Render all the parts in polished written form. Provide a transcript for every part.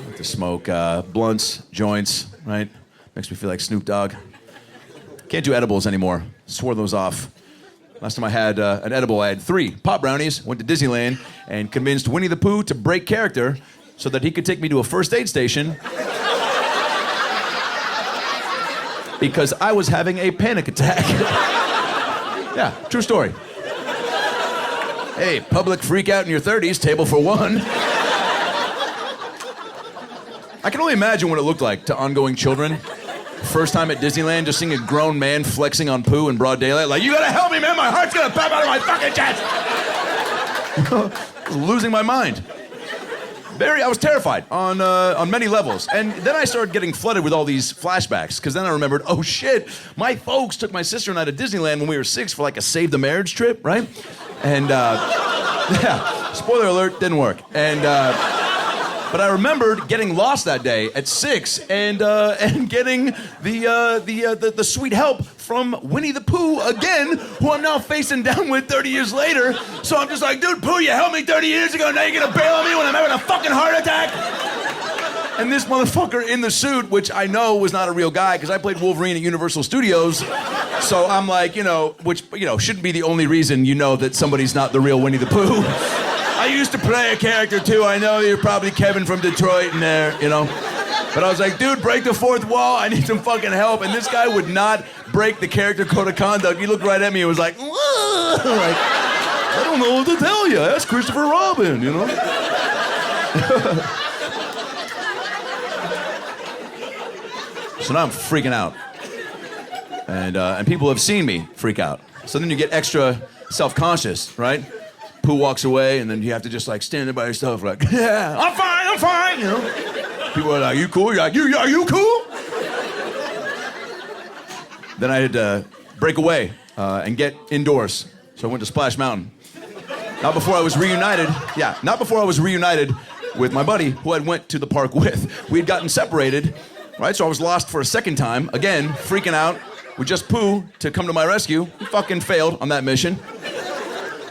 I like to smoke blunts, joints, right? Makes me feel like Snoop Dogg. Can't do edibles anymore. Swore those off. Last time I had an edible, I had 3 pop brownies, went to Disneyland, and convinced Winnie the Pooh to break character so that he could take me to a first aid station because I was having a panic attack. Yeah, true story. Hey, public freakout in your 30s, table for 1. I can only imagine what it looked like to ongoing children. First time at Disneyland, just seeing a grown man flexing on Pooh in broad daylight, like, you gotta help me, man, my heart's gonna pop out of my fucking chest! Losing my mind. I was terrified on many levels. And then I started getting flooded with all these flashbacks, because then I remembered, oh shit, my folks took my sister and I to Disneyland when we were 6 for like a save the marriage trip, right? And, yeah, spoiler alert, didn't work. And, but I remembered getting lost that day at 6 and getting the sweet help from Winnie the Pooh again, who I'm now facing down with 30 years later. So I'm just like, dude, Pooh, you helped me 30 years ago, now you're gonna bail on me when I'm having a fucking heart attack? And this motherfucker in the suit, which I know was not a real guy, because I played Wolverine at Universal Studios. So I'm like, which, shouldn't be the only reason you know that somebody's not the real Winnie the Pooh. I used to play a character too. I know you're probably Kevin from Detroit in there, But I was like, dude, break the 4th wall. I need some fucking help. And this guy would not break the character code of conduct. He looked right at me and was like, like, I don't know what to tell you. That's Christopher Robin, So now I'm freaking out. And people have seen me freak out. So then you get extra self-conscious, right? Pooh walks away, and then you have to just, like, stand there by yourself, like, yeah, I'm fine, People are like, you cool? You're like, are you cool? Then I had to break away and get indoors. So I went to Splash Mountain. Not before I was reunited with my buddy who I went to the park with. We had gotten separated, right? So I was lost for a second time, again, freaking out, with just Pooh to come to my rescue. He fucking failed on that mission.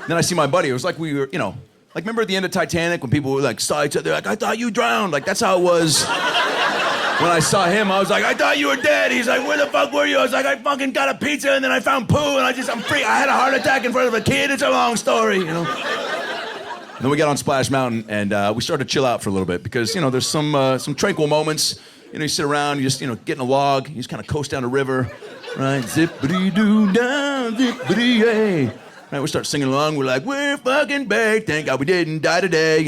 Then I see my buddy. It was like we were, like, remember at the end of Titanic when people were like, saw each other, like, I thought you drowned. Like, that's how it was. When I saw him, I was like, I thought you were dead. He's like, where the fuck were you? I was like, I fucking got a pizza and then I found Pooh and I'm free. I had a heart attack in front of a kid. It's a long story, Then we got on Splash Mountain and we started to chill out for a little bit because, there's some tranquil moments. You sit around, you just, get in a log, you just kind of coast down a river, right? Zippity-doo down, zippity-yay. Right, we start singing along. We're like, we're fucking baked. Thank God we didn't die today,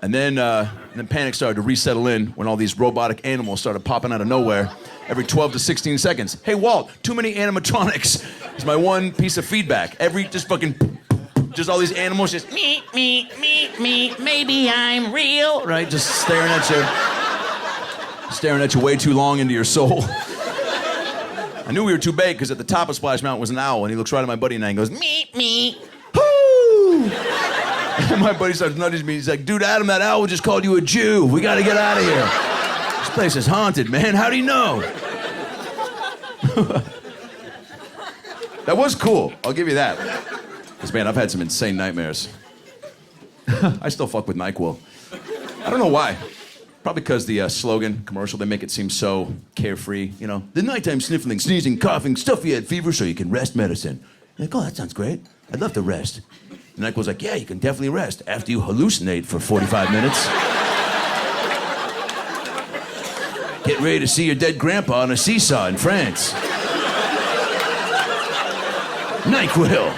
And then panic started to resettle in when all these robotic animals started popping out of nowhere every 12 to 16 seconds. Hey, Walt, too many animatronics is my one piece of feedback. Just all these animals just me, maybe I'm real. Right, just staring at you way too long into your soul. I knew we were too big because at the top of Splash Mountain was an owl, and he looks right at my buddy and I goes, me, whoo! And my buddy starts nudging me. He's like, dude, Adam, that owl just called you a Jew. We got to get out of here. This place is haunted, man. How do you know? That was cool. I'll give you that. Because, man, I've had some insane nightmares. I still fuck with NyQuil. I don't know why. Probably because the slogan, commercial, they make it seem so carefree, The nighttime sniffling, sneezing, coughing, stuffy head fever so you can rest medicine. You're like, oh, that sounds great. I'd love to rest. And NyQuil's like, yeah, you can definitely rest after you hallucinate for 45 minutes. Get ready to see your dead grandpa on a seesaw in France. NyQuil.